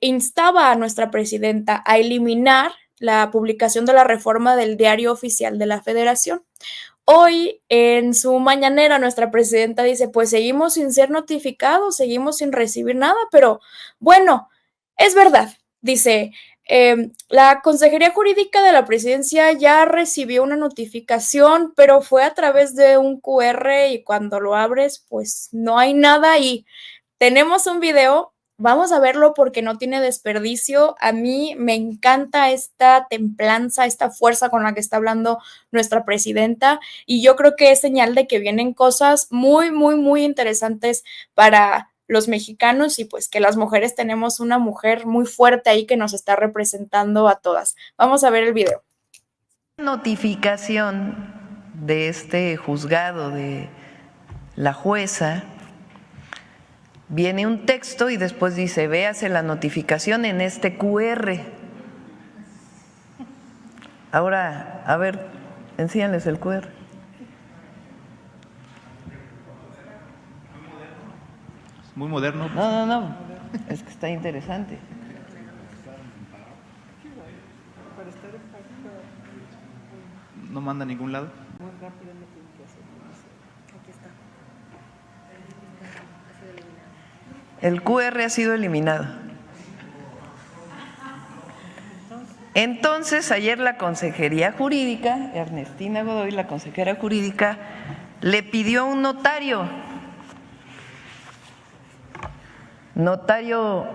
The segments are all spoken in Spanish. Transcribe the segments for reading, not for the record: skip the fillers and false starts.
instaba a nuestra presidenta a eliminar la publicación de la reforma del Diario Oficial de la Federación. Hoy, en su mañanera, nuestra presidenta dice, pues seguimos sin ser notificados, seguimos sin recibir nada, pero bueno, es verdad, dice, la Consejería Jurídica de la Presidencia ya recibió una notificación, pero fue a través de un QR y cuando lo abres, pues no hay nada ahí. Tenemos un video. Vamos a verlo porque no tiene desperdicio. A mí me encanta esta templanza, esta fuerza con la que está hablando nuestra presidenta y yo creo que es señal de que vienen cosas muy, muy, muy interesantes para los mexicanos y pues que las mujeres tenemos una mujer muy fuerte ahí que nos está representando a todas. Vamos a ver el video. Notificación de este juzgado de la jueza. Viene un texto y después dice, véase la notificación en este QR. Ahora, a ver, enséñales el QR. Muy moderno. No, es que está interesante. No manda a ningún lado. El QR ha sido eliminado. Entonces, ayer la Consejería Jurídica, Ernestina Godoy, la consejera jurídica, le pidió a un notario, notario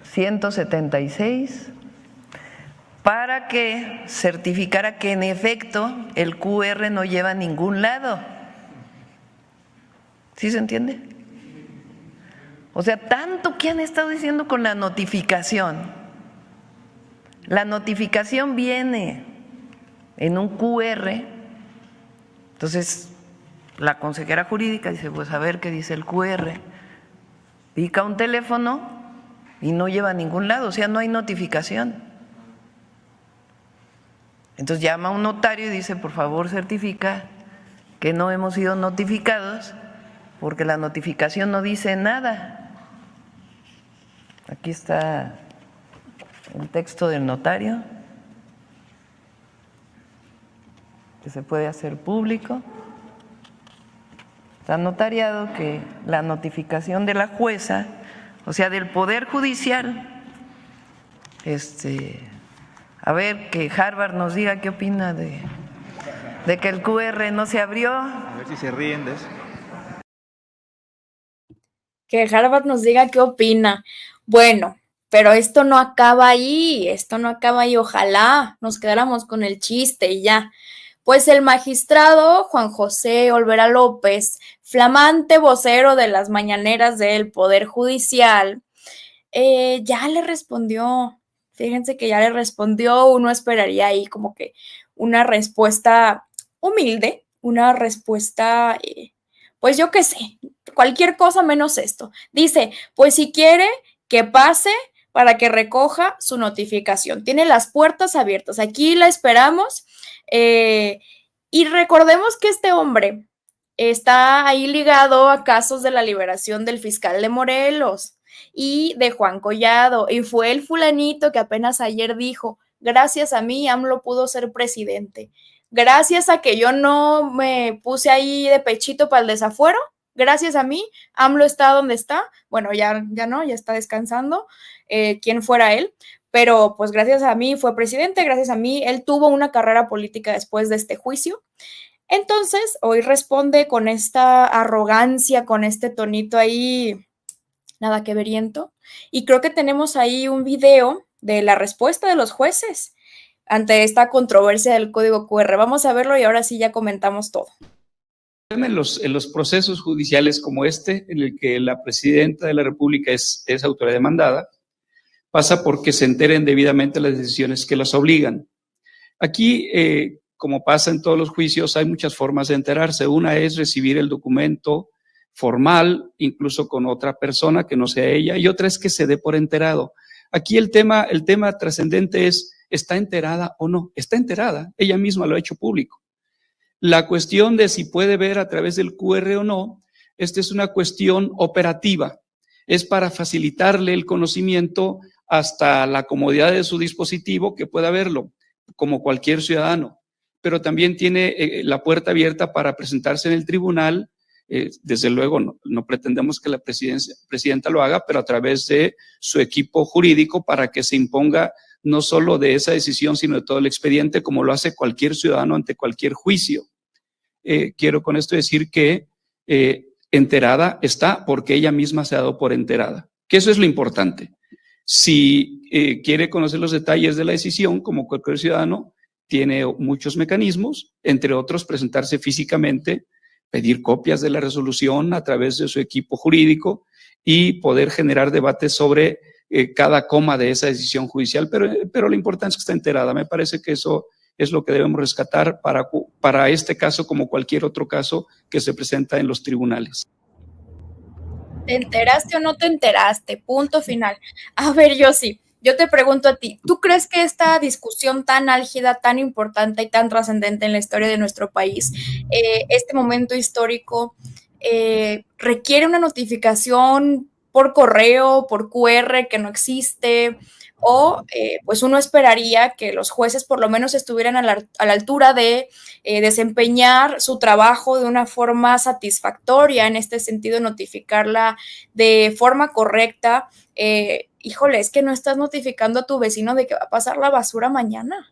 176, para que certificara que en efecto el QR no lleva a ningún lado. ¿Sí se entiende? O sea, tanto que han estado diciendo con la notificación. La notificación viene en un QR, entonces la consejera jurídica dice, pues a ver qué dice el QR, pica un teléfono y no lleva a ningún lado, o sea, no hay notificación. Entonces llama a un notario y dice, por favor certifica que no hemos sido notificados porque la notificación no dice nada. Aquí está el texto del notario, que se puede hacer público. Está notariado que la notificación de la jueza, o sea, del Poder Judicial, a ver, que Harvard nos diga qué opina de que el QR no se abrió. A ver si se ríen de eso. Que Harvard nos diga qué opina. Bueno, pero esto no acaba ahí, ojalá nos quedáramos con el chiste y ya. Pues el magistrado Juan José Olvera López, flamante vocero de las mañaneras del Poder Judicial, ya le respondió. Fíjense que ya le respondió. Uno esperaría ahí como que una respuesta humilde, una respuesta, pues yo qué sé, cualquier cosa menos esto. Dice, pues si quiere que pase para que recoja su notificación. Tiene las puertas abiertas. Aquí la esperamos. Y recordemos que este hombre está ahí ligado a casos de la liberación del fiscal de Morelos y de Juan Collado. Y fue el fulanito que apenas ayer dijo, gracias a mí AMLO pudo ser presidente. Gracias a que yo no me puse ahí de pechito para el desafuero, gracias a mí, AMLO está donde está. Bueno, ya no, ya está descansando, quien fuera él, pero pues gracias a mí fue presidente, gracias a mí él tuvo una carrera política después de este juicio. Entonces, hoy responde con esta arrogancia, con este tonito ahí, nada que veriento, y creo que tenemos ahí un video de la respuesta de los jueces ante esta controversia del código QR. Vamos a verlo y ahora sí ya comentamos todo. En los procesos judiciales como este, en el que la presidenta de la República es autoridad demandada, pasa porque se enteren debidamente las decisiones que las obligan. Aquí, como pasa en todos los juicios, hay muchas formas de enterarse. Una es recibir el documento formal, incluso con otra persona que no sea ella, y otra es que se dé por enterado. Aquí el tema trascendente es, ¿está enterada o no? Está enterada, ella misma lo ha hecho público. La cuestión de si puede ver a través del QR o no, esta es una cuestión operativa. es para facilitarle el conocimiento hasta la comodidad de su dispositivo, que pueda verlo, como cualquier ciudadano, pero también tiene la puerta abierta para presentarse en el tribunal. Desde luego no pretendemos que la presidenta lo haga, pero a través de su equipo jurídico, para que se imponga no solo de esa decisión, sino de todo el expediente, como lo hace cualquier ciudadano ante cualquier juicio. Quiero con esto decir que enterada está porque ella misma se ha dado por enterada, que eso es lo importante. Si quiere conocer los detalles de la decisión, como cualquier ciudadano, tiene muchos mecanismos, entre otros presentarse físicamente, pedir copias de la resolución a través de su equipo jurídico y poder generar debates sobre cada coma de esa decisión judicial, pero lo importante es que está enterada. Me parece que eso es lo que debemos rescatar para este caso, como cualquier otro caso que se presenta en los tribunales. ¿Te enteraste o no te enteraste? Punto final. A ver, yo te pregunto a ti, ¿tú crees que esta discusión tan álgida, tan importante y tan trascendente en la historia de nuestro país, este momento histórico, requiere una notificación por correo, por QR que no existe? O pues uno esperaría que los jueces por lo menos estuvieran a la altura de desempeñar su trabajo de una forma satisfactoria, en este sentido, notificarla de forma correcta. Híjole, es que no estás notificando a tu vecino de que va a pasar la basura mañana.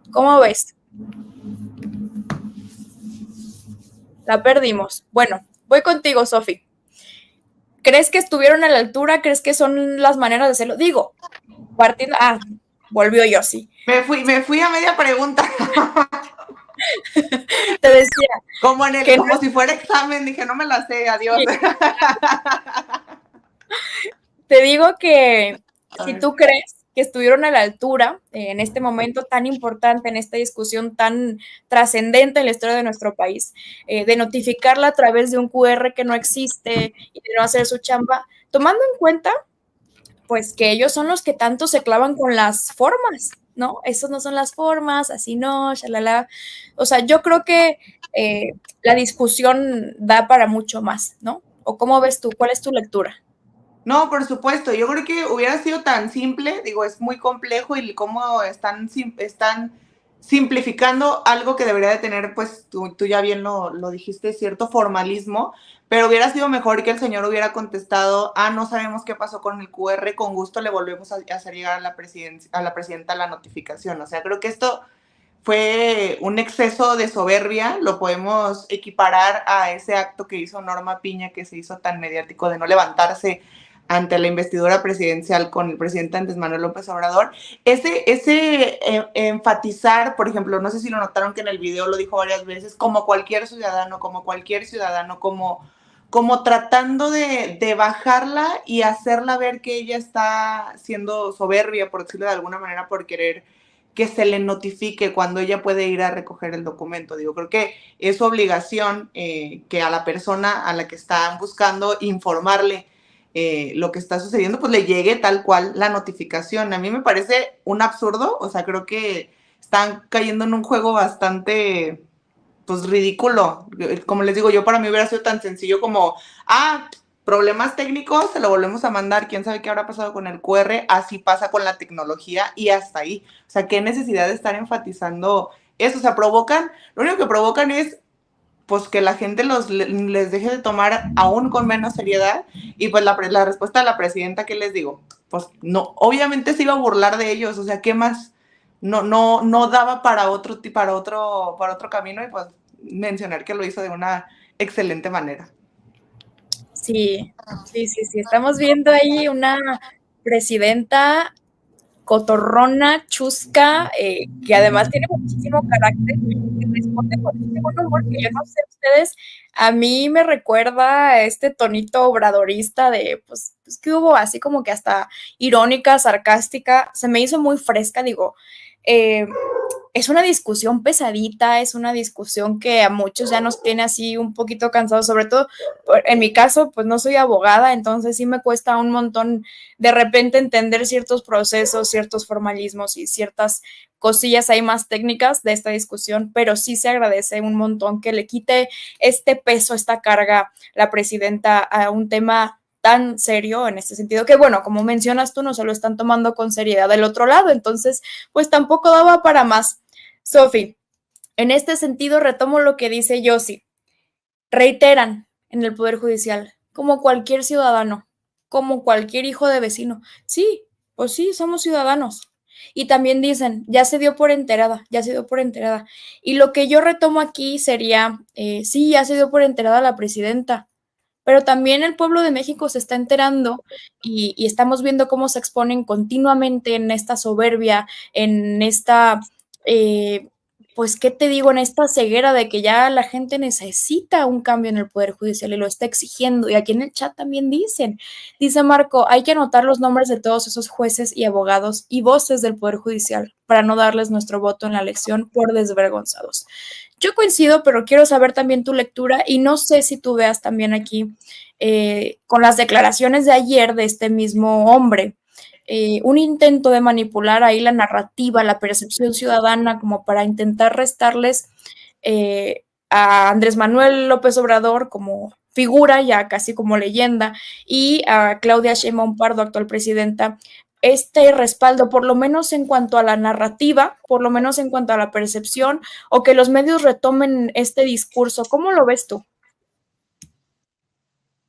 ¿Cómo ves? La perdimos. Bueno, voy contigo, Sofi. ¿Crees que estuvieron a la altura? ¿Crees que son las maneras de hacerlo? Digo, partiendo... volvió Yossi. Me fui a media pregunta. Te decía. Como si fuera examen, dije, no me la sé, adiós. Sí. Te digo que si tú crees que estuvieron a la altura en este momento tan importante, en esta discusión tan trascendente en la historia de nuestro país, de notificarla a través de un QR que no existe y de no hacer su chamba, tomando en cuenta pues que ellos son los que tanto se clavan con las formas, ¿no? Esas no son las formas, así no, shalala. O sea, yo creo que la discusión da para mucho más, ¿no? ¿O cómo ves tú? ¿Cuál es tu lectura? No, por supuesto, yo creo que hubiera sido tan simple, digo, es muy complejo y cómo están simplificando algo que debería de tener, pues tú ya bien lo dijiste, cierto formalismo, pero hubiera sido mejor que el señor hubiera contestado, no sabemos qué pasó con el QR, con gusto le volvemos a hacer llegar a la presidenta la notificación. O sea, creo que esto fue un exceso de soberbia, lo podemos equiparar a ese acto que hizo Norma Piña, que se hizo tan mediático de no levantarse ante la investidura presidencial con el presidente Andrés Manuel López Obrador. Ese enfatizar, por ejemplo, no sé si lo notaron que en el video lo dijo varias veces, como cualquier ciudadano, como tratando de bajarla y hacerla ver que ella está siendo soberbia, por decirlo de alguna manera, por querer que se le notifique cuando ella puede ir a recoger el documento. Digo, creo que es su obligación que a la persona a la que están buscando informarle lo que está sucediendo, pues le llegue tal cual la notificación. A mí me parece un absurdo, o sea, creo que están cayendo en un juego bastante, pues, ridículo. Como les digo, yo para mí hubiera sido tan sencillo como, problemas técnicos, se lo volvemos a mandar, quién sabe qué habrá pasado con el QR, así pasa con la tecnología y hasta ahí. O sea, qué necesidad de estar enfatizando eso. O sea, lo único que provocan es pues que la gente les deje de tomar aún con menos seriedad. Y pues la respuesta de la presidenta, ¿qué les digo? Pues no, obviamente se iba a burlar de ellos, o sea, ¿qué más? No daba para otro camino, y pues mencionar que lo hizo de una excelente manera. Sí, estamos viendo ahí una presidenta cotorrona, chusca, que además tiene muchísimo carácter, que responde con este buen humor, que yo no sé ustedes, a mí me recuerda este tonito obradorista de, pues que hubo así como que hasta irónica, sarcástica, se me hizo muy fresca, digo, es una discusión pesadita, es una discusión que a muchos ya nos tiene así un poquito cansados, sobre todo en mi caso, pues no soy abogada, entonces sí me cuesta un montón de repente entender ciertos procesos, ciertos formalismos y ciertas cosillas ahí más técnicas de esta discusión, pero sí se agradece un montón que le quite este peso, esta carga la presidenta a un tema tan serio en este sentido, que bueno, como mencionas tú, no se lo están tomando con seriedad del otro lado, entonces pues tampoco daba para más. Sofi, en este sentido retomo lo que dice Yossi, reiteran en el Poder Judicial, como cualquier ciudadano, como cualquier hijo de vecino. Sí, pues sí, somos ciudadanos. Y también dicen, ya se dio por enterada, ya se dio por enterada. Y lo que yo retomo aquí sería, sí, ya se dio por enterada la presidenta, pero también el pueblo de México se está enterando y estamos viendo cómo se exponen continuamente en esta soberbia, en esta, pues, ¿qué te digo? En esta ceguera de que ya la gente necesita un cambio en el Poder Judicial y lo está exigiendo. Y aquí en el chat también dice Marco, hay que anotar los nombres de todos esos jueces y abogados y voces del Poder Judicial para no darles nuestro voto en la elección por desvergonzados. Yo coincido, pero quiero saber también tu lectura y no sé si tú veas también aquí con las declaraciones de ayer de este mismo hombre, un intento de manipular ahí la narrativa, la percepción ciudadana como para intentar restarles a Andrés Manuel López Obrador como figura, ya casi como leyenda, y a Claudia Sheinbaum Pardo, actual presidenta, este respaldo, por lo menos en cuanto a la narrativa, por lo menos en cuanto a la percepción, o que los medios retomen este discurso. ¿Cómo lo ves tú?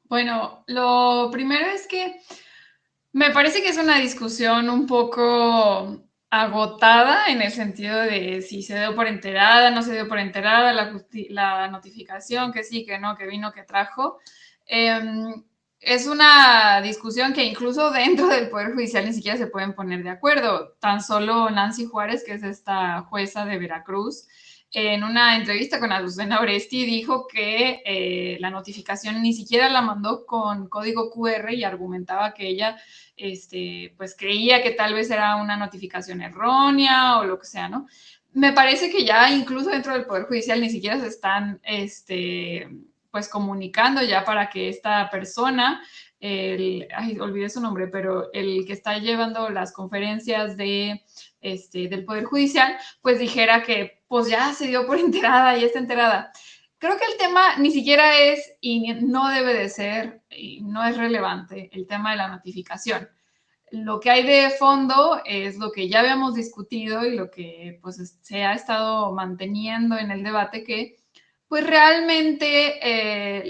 Bueno, lo primero es que me parece que es una discusión un poco agotada en el sentido de si se dio por enterada, no se dio por enterada, la notificación, que sí, que no, que vino, que trajo. Es una discusión que incluso dentro del Poder Judicial ni siquiera se pueden poner de acuerdo. Tan solo Nancy Juárez, que es esta jueza de Veracruz, en una entrevista con Azucena Oresti dijo que la notificación ni siquiera la mandó con código QR y argumentaba que ella pues creía que tal vez era una notificación errónea o lo que sea, ¿no? Me parece que ya incluso dentro del Poder Judicial ni siquiera se están pues comunicando ya para que esta persona, olvidé su nombre, pero el que está llevando las conferencias del Poder Judicial, pues dijera que pues ya se dio por enterada y está enterada. Creo que el tema ni siquiera es y no debe de ser y no es relevante el tema de la notificación. Lo que hay de fondo es lo que ya habíamos discutido y lo que pues se ha estado manteniendo en el debate, que pues realmente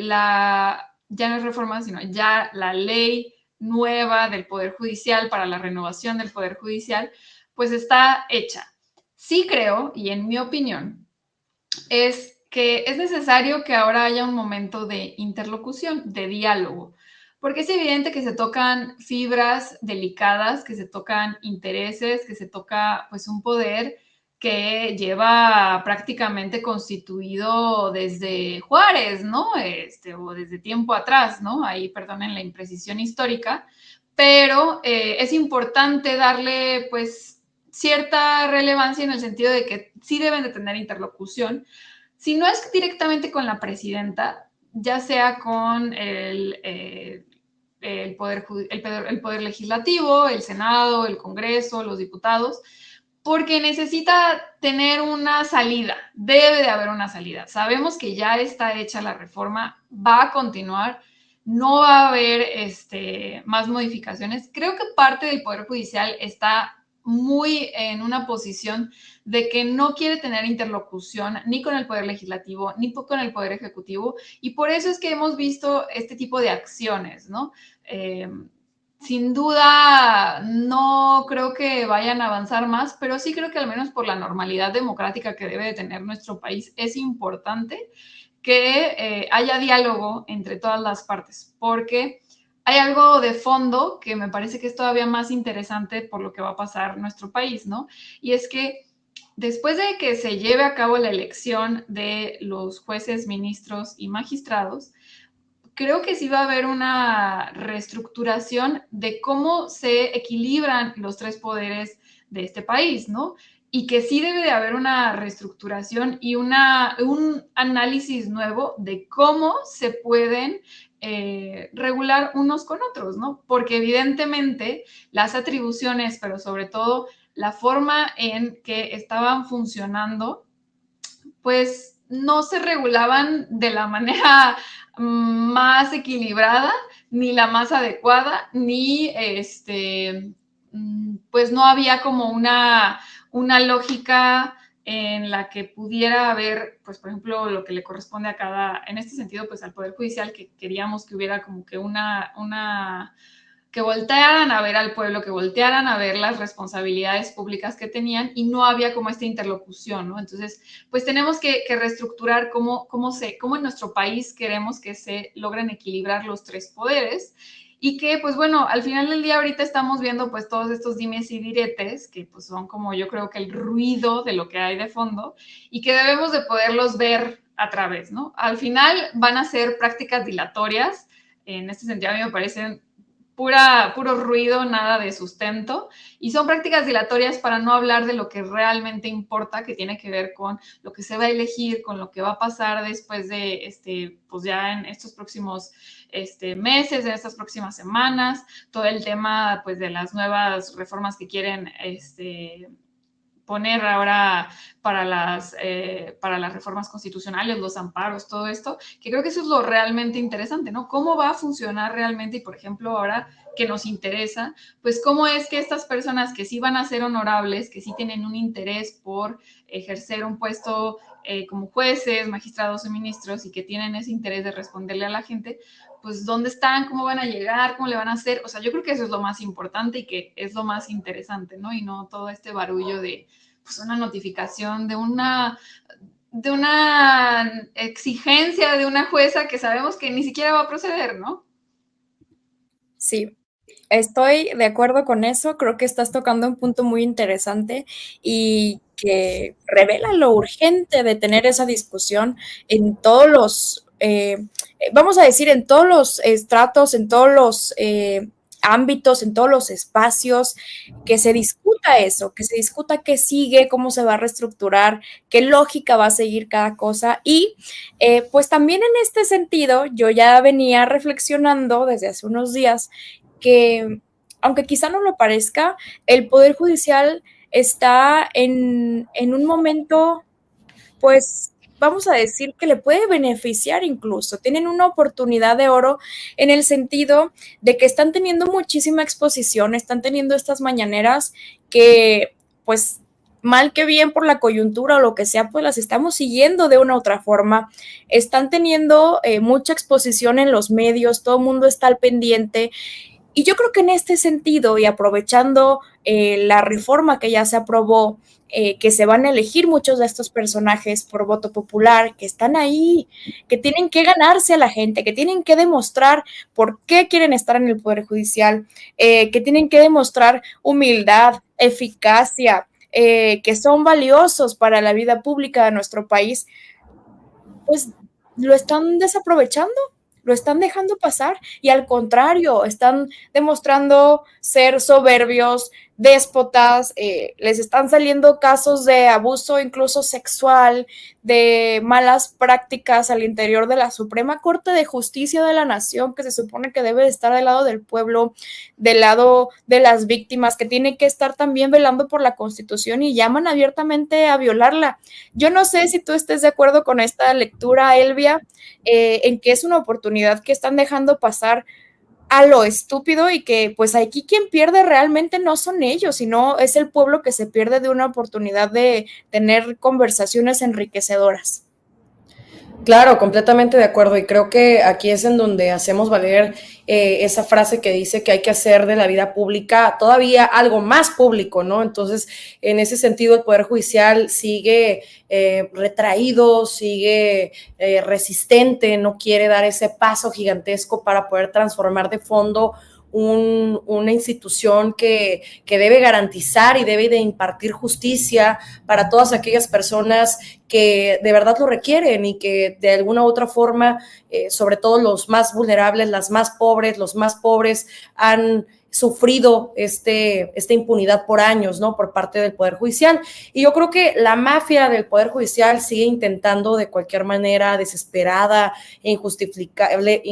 ya no es reforma, sino ya la ley nueva del Poder Judicial para la renovación del Poder Judicial, pues está hecha. Sí creo, y en mi opinión, es que es necesario que ahora haya un momento de interlocución, de diálogo, porque es evidente que se tocan fibras delicadas, que se tocan intereses, que se toca pues un poder que lleva prácticamente constituido desde Juárez, ¿no? O desde tiempo atrás, ¿no? Ahí, perdonen la imprecisión histórica, pero es importante darle pues cierta relevancia en el sentido de que sí deben de tener interlocución, si no es directamente con la presidenta, ya sea con el poder legislativo, el Senado, el Congreso, los diputados, porque necesita tener una salida, debe de haber una salida. Sabemos que ya está hecha la reforma, va a continuar, no va a haber más modificaciones. Creo que parte del Poder Judicial está muy en una posición de que no quiere tener interlocución ni con el Poder Legislativo ni con el Poder Ejecutivo, y por eso es que hemos visto este tipo de acciones, ¿no? Sin duda, no creo que vayan a avanzar más, pero sí creo que al menos por la normalidad democrática que debe de tener nuestro país, es importante que haya diálogo entre todas las partes, porque hay algo de fondo que me parece que es todavía más interesante por lo que va a pasar en nuestro país, ¿no? Y es que después de que se lleve a cabo la elección de los jueces, ministros y magistrados, creo que sí va a haber una reestructuración de cómo se equilibran los tres poderes de este país, ¿no? Y que sí debe de haber una reestructuración y un análisis nuevo de cómo se pueden regular unos con otros, ¿no? Porque evidentemente las atribuciones, pero sobre todo la forma en que estaban funcionando, pues no se regulaban de la manera más equilibrada, ni la más adecuada, ni pues no había como una lógica en la que pudiera haber, pues por ejemplo, lo que le corresponde a cada, en este sentido, pues al Poder Judicial, que queríamos que hubiera como que que voltearan a ver al pueblo, que voltearan a ver las responsabilidades públicas que tenían y no había como esta interlocución, ¿no? Entonces, pues tenemos que reestructurar cómo en nuestro país queremos que se logren equilibrar los tres poderes y que, pues bueno, al final del día ahorita estamos viendo pues todos estos dimes y diretes que pues son como yo creo que el ruido de lo que hay de fondo y que debemos de poderlos ver a través, ¿no? Al final van a ser prácticas dilatorias, en este sentido a mí me parecen puro ruido, nada de sustento, y son prácticas dilatorias para no hablar de lo que realmente importa, que tiene que ver con lo que se va a elegir, con lo que va a pasar después de, pues ya en estos próximos meses, en estas próximas semanas, todo el tema, pues, de las nuevas reformas que quieren, poner ahora para las reformas constitucionales, los amparos, todo esto, que creo que eso es lo realmente interesante, ¿no? ¿Cómo va a funcionar realmente? Y, por ejemplo, ahora que nos interesa, pues cómo es que estas personas que sí van a ser honorables, que sí tienen un interés por ejercer un puesto como jueces, magistrados o ministros y que tienen ese interés de responderle a la gente, pues dónde están, cómo van a llegar, cómo le van a hacer. O sea, yo creo que eso es lo más importante y que es lo más interesante, ¿no? Y no todo este barullo de pues, una notificación de una exigencia de una jueza que sabemos que ni siquiera va a proceder, ¿no? Sí, estoy de acuerdo con eso. Creo que estás tocando un punto muy interesante y que revela lo urgente de tener esa discusión en todos los, vamos a decir, en todos los estratos, en todos los ámbitos, en todos los espacios, que se discuta eso, que se discuta qué sigue, cómo se va a reestructurar, qué lógica va a seguir cada cosa. Y pues también en este sentido, yo ya venía reflexionando desde hace unos días que, aunque quizá no lo parezca, el Poder Judicial está en un momento, pues, vamos a decir que le puede beneficiar incluso. Tienen una oportunidad de oro en el sentido de que están teniendo muchísima exposición, están teniendo estas mañaneras que, pues, mal que bien por la coyuntura o lo que sea, pues las estamos siguiendo de una u otra forma. Están teniendo mucha exposición en los medios, todo el mundo está al pendiente. Y yo creo que en este sentido, y aprovechando la reforma que ya se aprobó, que se van a elegir muchos de estos personajes por voto popular, que están ahí, que tienen que ganarse a la gente, que tienen que demostrar por qué quieren estar en el Poder Judicial, que tienen que demostrar humildad, eficacia, que son valiosos para la vida pública de nuestro país, pues lo están desaprovechando, lo están dejando pasar y al contrario, están demostrando ser soberbios, déspotas, les están saliendo casos de abuso incluso sexual, de malas prácticas al interior de la Suprema Corte de Justicia de la Nación, que se supone que debe de estar del lado del pueblo, del lado de las víctimas, que tiene que estar también velando por la Constitución y llaman abiertamente a violarla. Yo no sé si tú estés de acuerdo con esta lectura, Elvia, en que es una oportunidad que están dejando pasar a lo estúpido y que pues aquí quien pierde realmente no son ellos, sino es el pueblo que se pierde de una oportunidad de tener conversaciones enriquecedoras. Claro, completamente de acuerdo. Y creo que aquí es en donde hacemos valer esa frase que dice que hay que hacer de la vida pública todavía algo más público, ¿no? Entonces, en ese sentido, el Poder Judicial sigue retraído, sigue resistente, no quiere dar ese paso gigantesco para poder transformar de fondo una institución que debe garantizar y debe de impartir justicia para todas aquellas personas que de verdad lo requieren y que de alguna u otra forma, sobre todo los más vulnerables, las más pobres, los más pobres han sufrido esta impunidad por años, ¿no? Por parte del Poder Judicial. Y yo creo que la mafia del Poder Judicial sigue intentando de cualquier manera desesperada e injustificable,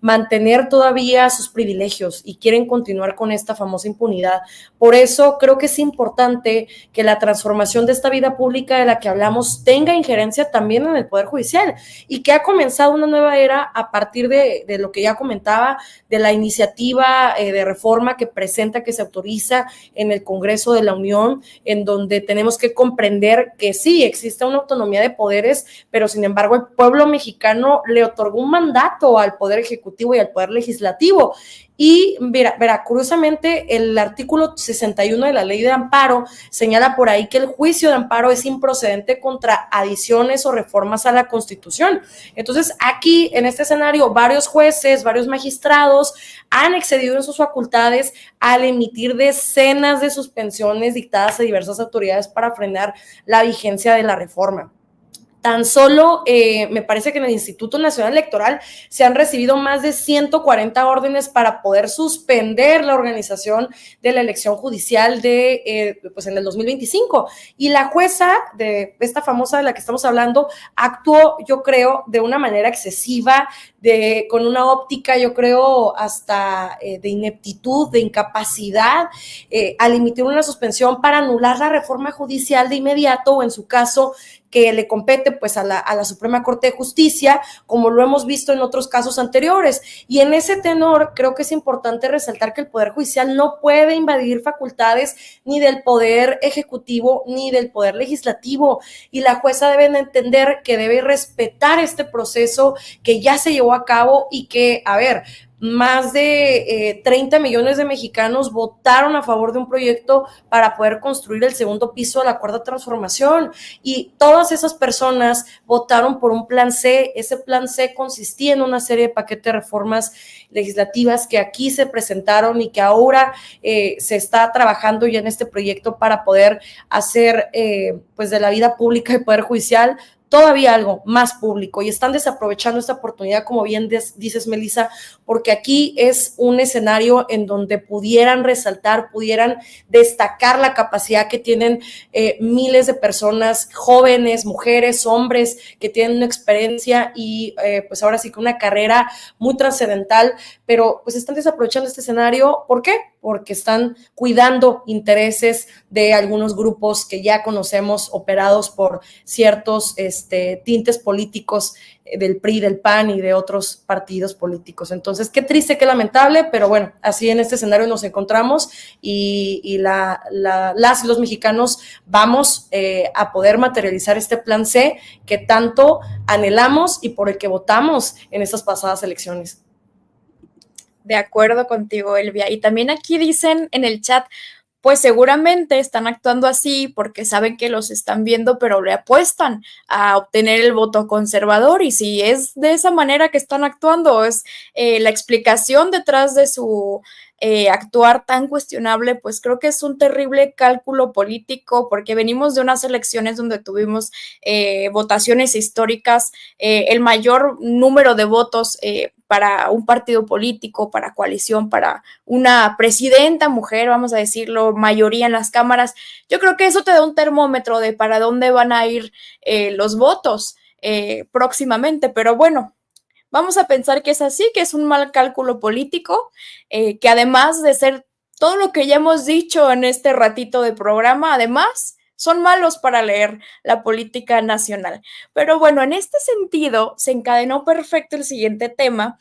mantener todavía sus privilegios y quieren continuar con esta famosa impunidad. Por eso creo que es importante que la transformación de esta vida pública de la que hablamos tenga injerencia también en el Poder Judicial y que ha comenzado una nueva era a partir de lo que ya comentaba, de la iniciativa de reforma que presenta, que se autoriza en el Congreso de la Unión, en donde tenemos que comprender que sí, existe una autonomía de poderes, pero sin embargo el pueblo mexicano le otorgó un mandato al Poder Ejecutivo y al Poder Legislativo. Y verá, curiosamente, el artículo 61 de la Ley de Amparo señala por ahí que el juicio de amparo es improcedente contra adiciones o reformas a la Constitución. Entonces, aquí, en este escenario, varios jueces, varios magistrados han excedido en sus facultades al emitir decenas de suspensiones dictadas a diversas autoridades para frenar la vigencia de la reforma. Tan solo me parece que en el Instituto Nacional Electoral se han recibido más de 140 órdenes para poder suspender la organización de la elección judicial pues en el 2025. Y la jueza de esta famosa de la que estamos hablando actuó, yo creo, de una manera excesiva, con una óptica, yo creo, hasta de ineptitud, de incapacidad, al emitir una suspensión para anular la reforma judicial de inmediato o en su caso que le compete pues a la Suprema Corte de Justicia, como lo hemos visto en otros casos anteriores. Y en ese tenor creo que es importante resaltar que el Poder Judicial no puede invadir facultades ni del Poder Ejecutivo ni del Poder Legislativo, y la jueza debe entender que debe respetar este proceso que ya se llevó a cabo y que, más de 30 millones de mexicanos votaron a favor de un proyecto para poder construir el segundo piso de la Cuarta Transformación, y todas esas personas votaron por un plan C. Ese plan C consistía en una serie de paquetes de reformas legislativas que aquí se presentaron y que ahora se está trabajando ya en este proyecto para poder hacer pues de la vida pública del Poder Judicial todavía algo más público, y están desaprovechando esta oportunidad, como bien dices, Melissa, porque aquí es un escenario en donde pudieran resaltar, pudieran destacar la capacidad que tienen miles de personas, jóvenes, mujeres, hombres, que tienen una experiencia y pues ahora sí que una carrera muy trascendental, pero pues están desaprovechando este escenario. ¿Por qué? Porque están cuidando intereses de algunos grupos que ya conocemos, operados por ciertos tintes políticos del PRI, del PAN y de otros partidos políticos. Entonces, qué triste, qué lamentable, pero bueno, así en este escenario nos encontramos y las y los mexicanos vamos a poder materializar este plan C que tanto anhelamos y por el que votamos en estas pasadas elecciones. De acuerdo contigo, Elvia. Y también aquí dicen en el chat, pues seguramente están actuando así porque saben que los están viendo, pero le apuestan a obtener el voto conservador. Y si es de esa manera que están actuando, es la explicación detrás de su actuar tan cuestionable, pues creo que es un terrible cálculo político, porque venimos de unas elecciones donde tuvimos votaciones históricas, el mayor número de votos para un partido político, para coalición, para una presidenta mujer, vamos a decirlo, mayoría en las cámaras. Yo creo que eso te da un termómetro de para dónde van a ir los votos próximamente, pero bueno, vamos a pensar que es así, que es un mal cálculo político, que además de ser todo lo que ya hemos dicho en este ratito de programa, además son malos para leer la política nacional. Pero bueno, en este sentido se encadenó perfecto el siguiente tema.